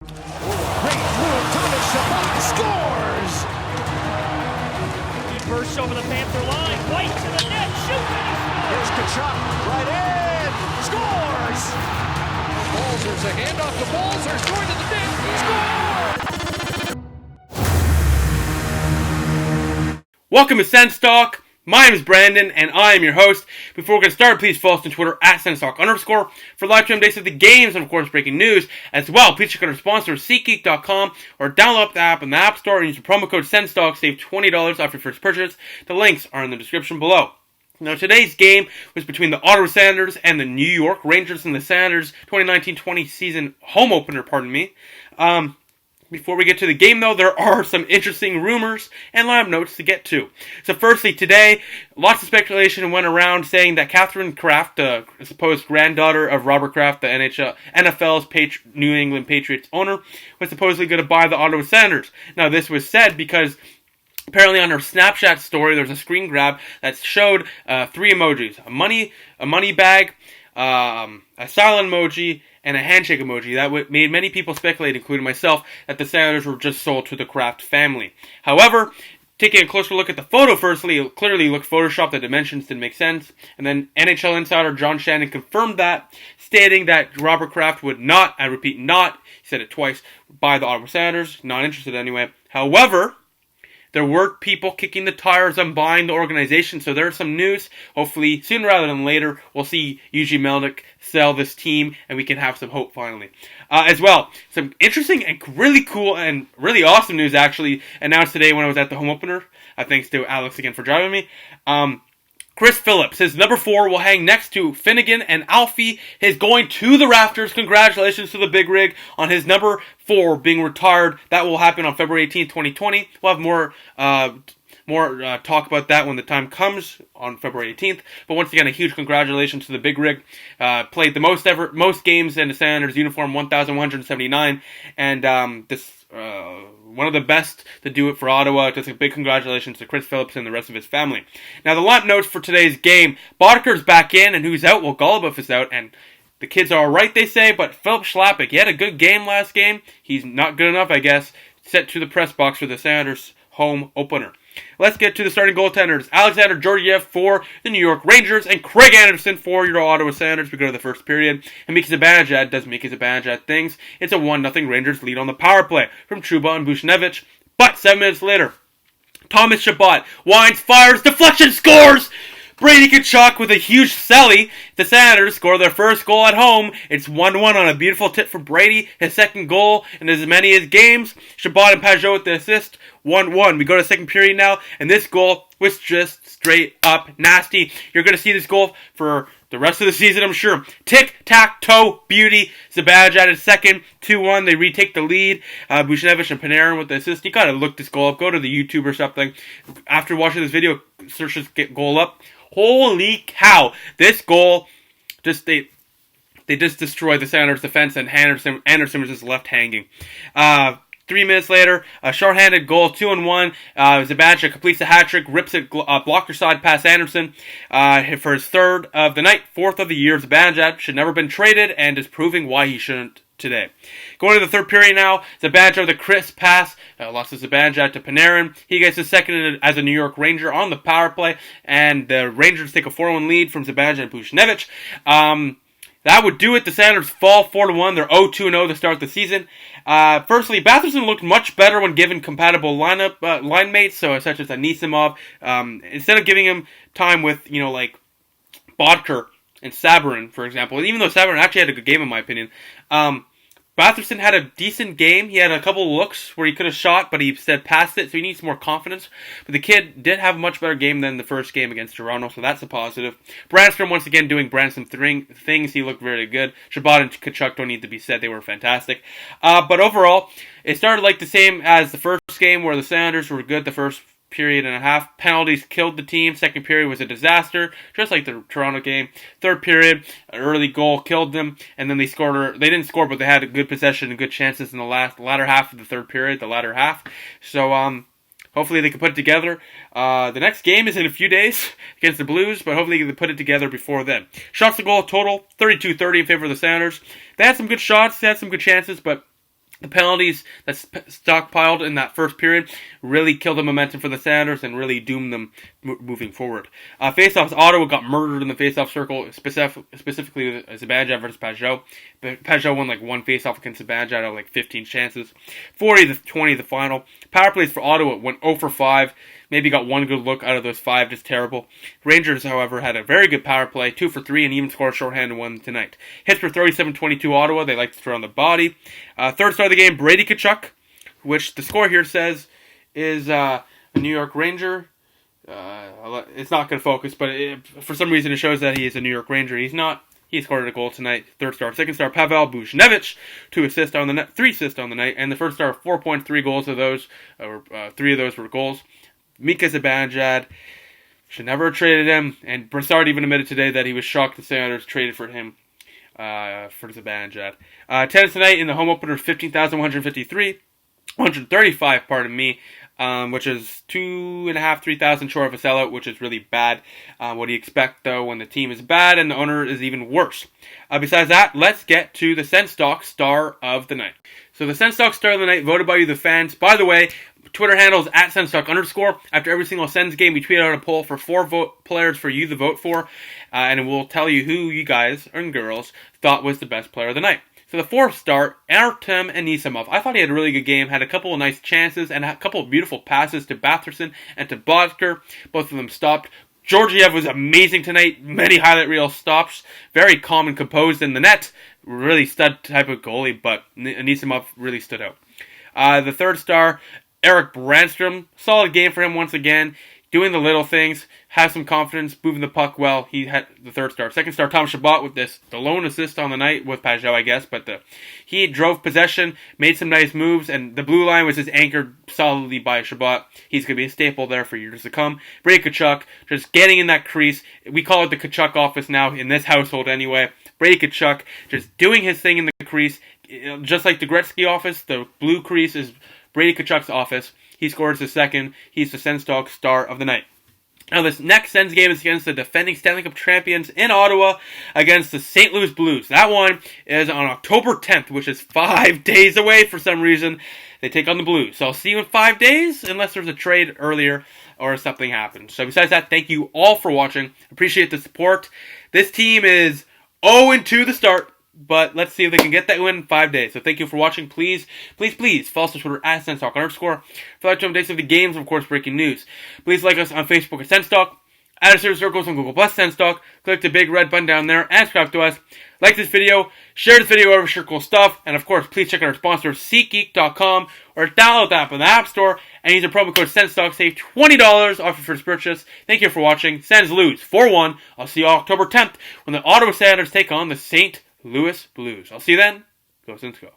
Great move, Thomas Chabot scores! He bursts over the Panther line, White to the net, shoots, and he scores! Here's Kachuk, right in, scores! Balzer's a handoff to Balzer's, going to the net, scores! Welcome to SENS Talk. My name is Brandon, and I am your host. Before we get started, please follow us on Twitter at @SensTalk_, for live stream updates of the games and, of course, breaking news. As well, please check out our sponsor, SeatGeek.com, or download the app in the App Store and use the promo code SENSTalk, save $20 off your first purchase. The links are in the description below. Now, today's game was between the Ottawa Senators and the New York Rangers in the Senators 2019-20 season home opener, Before we get to the game, though, there are some interesting rumors and lineup notes to get to. So firstly, today, lots of speculation went around saying that Catherine Kraft, the supposed granddaughter of Robert Kraft, the NFL's New England Patriots owner, was supposedly going to buy the Ottawa Senators. Now, this was said because apparently on her Snapchat story, there was a screen grab that showed three emojis: a money bag, a silent emoji, and a handshake emoji. That made many people speculate, including myself, that the Senators were just sold to the Kraft family. However, taking a closer look at the photo, firstly, it clearly looked photoshopped. The dimensions didn't make sense. And then NHL insider John Shannon confirmed that, stating that Robert Kraft would not, I repeat, not, he said it twice, buy the Ottawa Senators. Not interested anyway. However, there were people kicking the tires on buying the organization, so there's some news. Hopefully, sooner rather than later, we'll see Eugene Melnyk sell this team, and we can have some hope finally. As well, some interesting and really cool and really awesome news actually announced today when I was at the home opener. Thanks to Alex again for driving me. Chris Phillips, his number 4 will hang next to Finnegan, and Alfie is going to the rafters. Congratulations to the Big Rig on his number 4 being retired. That will happen on February 18th, 2020. We'll have more talk about that when the time comes on February 18th. But once again, a huge congratulations to the Big Rig. Played the most games in the Senators uniform, 1,179, and one of the best to do it for Ottawa. Just a big congratulations to Chris Phillips and the rest of his family. Now, the lineup notes for today's game: Bodker's back in, and who's out? Well, Goluboff is out, and the kids are alright, they say, but Philip Schlappick, he had a good game last game. He's not good enough, I guess. Sent to the press box for the Senators home opener. Let's get to the starting goaltenders. Alexander Georgiev for the New York Rangers, and Craig Anderson for your Ottawa Senators. We go to the first period, and Mika Zibanejad does Mika Zibanejad things. It's a 1-0 Rangers lead on the power play from Trouba and Buchnevich. But 7 minutes later, Thomas Chabot winds, fires, deflection, scores! Brady Tkachuk with a huge celly. The Senators score their first goal at home. It's 1-1 on a beautiful tip from Brady. His second goal in as many as games. Chabot and Pajot with the assist. 1-1. We go to the second period now, and this goal was just straight up nasty. You're going to see this goal for the rest of the season, I'm sure. Tic-tac-toe beauty. Zibanejad is second. 2-1. They retake the lead. Buchnevich and Panarin with the assist. You got to look this goal up. Go to the YouTube or something. After watching this video, search this goal up. Holy cow! This goal, they just destroyed the Senators' defense, and Anderson was just left hanging. 3 minutes later, a shorthanded goal, 2-1. Zibanejad completes a hat trick, rips a blocker side past Anderson for his third of the night, fourth of the year. Zibanejad should never have been traded, and is proving why he shouldn't today. Going to the third period now, Zibanejad with a crisp pass, lost to Zibanejad to Panarin. He gets his second as a New York Ranger on the power play, and the Rangers take a 4-1 lead from Zibanejad and Buchnevich. That would do it. The Senators fall 4-1. They're 0-2-0 to start the season. Firstly, Batherson looked much better when given compatible line mates, such as Anisimov. Instead of giving him time with, like Bodker and Sabourin, for example, even though Sabourin actually had a good game in my opinion, Batherson had a decent game. He had a couple looks where he could have shot, but he said past it, so he needs more confidence. But the kid did have a much better game than the first game against Toronto, so that's a positive. Brandstrom once again doing Brandstrom things. He looked very good. Chabot and Tkachuk don't need to be said. They were fantastic. But overall, it started like the same as the first game, where the Senators were good the first period and a half. Penalties killed the team. Second period was a disaster, just like the Toronto game. Third period, an early goal killed them, and then they scored. They didn't score, but they had a good possession and good chances in the latter half of the third period, the latter half. So hopefully they can put it together. The next game is in a few days against the Blues, but hopefully they can put it together before then. Shots to goal total, 32-30 in favor of the Senators. They had some good shots, they had some good chances, but The penalties that stockpiled in that first period really killed the momentum for the Senators and really doomed them moving forward. Faceoffs, Ottawa got murdered in the faceoff circle, specifically Zibanejad versus Pajot. Pajot won like one faceoff against Zibanejad out of like 15 chances. 40-20 the final. Power plays for Ottawa went 0 for 5. Maybe got one good look out of those 5, just terrible. Rangers, however, had a very good power play, 2 for 3, and even scored a shorthanded one tonight. Hits for 37-22 Ottawa. They like to throw on the body. Third star of the game, Brady Tkachuk, which the score here says is a New York Ranger. It's not going to focus, but for some reason it shows that he is a New York Ranger. He's not. He scored a goal tonight. Third star. Second star, Pavel Buchnevich, 2 assists on the night, 3 assists on the night, and the first star, 4.3 goals of those. 3 of those were goals. Mika Zibanejad, should never have traded him, and Brassard even admitted today that he was shocked the Senators traded for him, for Zibanejad. Attendance tonight in the home opener, 135, pardon me, which is 2,500-3,000 short of a sellout, which is really bad. What do you expect, though, when the team is bad and the owner is even worse? Besides that, let's get to the SENS Star of the Night. So the SENS Star of the Night, voted by you, the fans. By the way, Twitter handle is @SensTalk_. After every single Sens game, we tweet out a poll for 4 players for you to vote for, and we'll tell you who you guys and girls thought was the best player of the night. So the 4th star, Artem Anisimov. I thought he had a really good game, had a couple of nice chances, and a couple of beautiful passes to Batherson and to Bodker. Both of them stopped. Georgiev was amazing tonight. Many highlight reel stops. Very calm and composed in the net. Really stud type of goalie, but Anisimov really stood out. The 3rd star, Eric Brandstrom, solid game for him once again, doing the little things, has some confidence, moving the puck well. He had the 3rd star. 2nd star, Tom Chabot with the lone assist on the night with Pajot, I guess, but he drove possession, made some nice moves, and the blue line was just anchored solidly by Chabot. He's going to be a staple there for years to come. Brady Tkachuk, just getting in that crease. We call it the Tkachuk office now, in this household anyway. Brady Tkachuk, just doing his thing in the crease, just like the Gretzky office, the blue crease is Brady Tkachuk's office. He scores the 2nd. He's the SENS Star of the Night. Now, this next Sens game is against the defending Stanley Cup champions in Ottawa against the St. Louis Blues. That one is on October 10th, which is 5 days away for some reason. They take on the Blues. So I'll see you in 5 days, unless there's a trade earlier or something happens. So besides that, thank you all for watching. Appreciate the support. This team is 0-2 to start, but let's see if they can get that win in 5 days. So thank you for watching. Please follow us on Twitter @SensTalk_. For updates of the games, of course, breaking news. Please like us on Facebook at SensTalk. Add us to circles on Google Plus SensTalk. Click the big red button down there and subscribe to us. Like this video, share this video over, share cool stuff, and of course, please check out our sponsor, SeatGeek.com, or download the app in the App Store and use the promo code SensTalk. Save $20 off your first purchase. Thank you for watching. Sens lose 4-1. I'll see you October 10th when the Ottawa Senators take on the St. Louis Blues. I'll see you then. Go Sens go.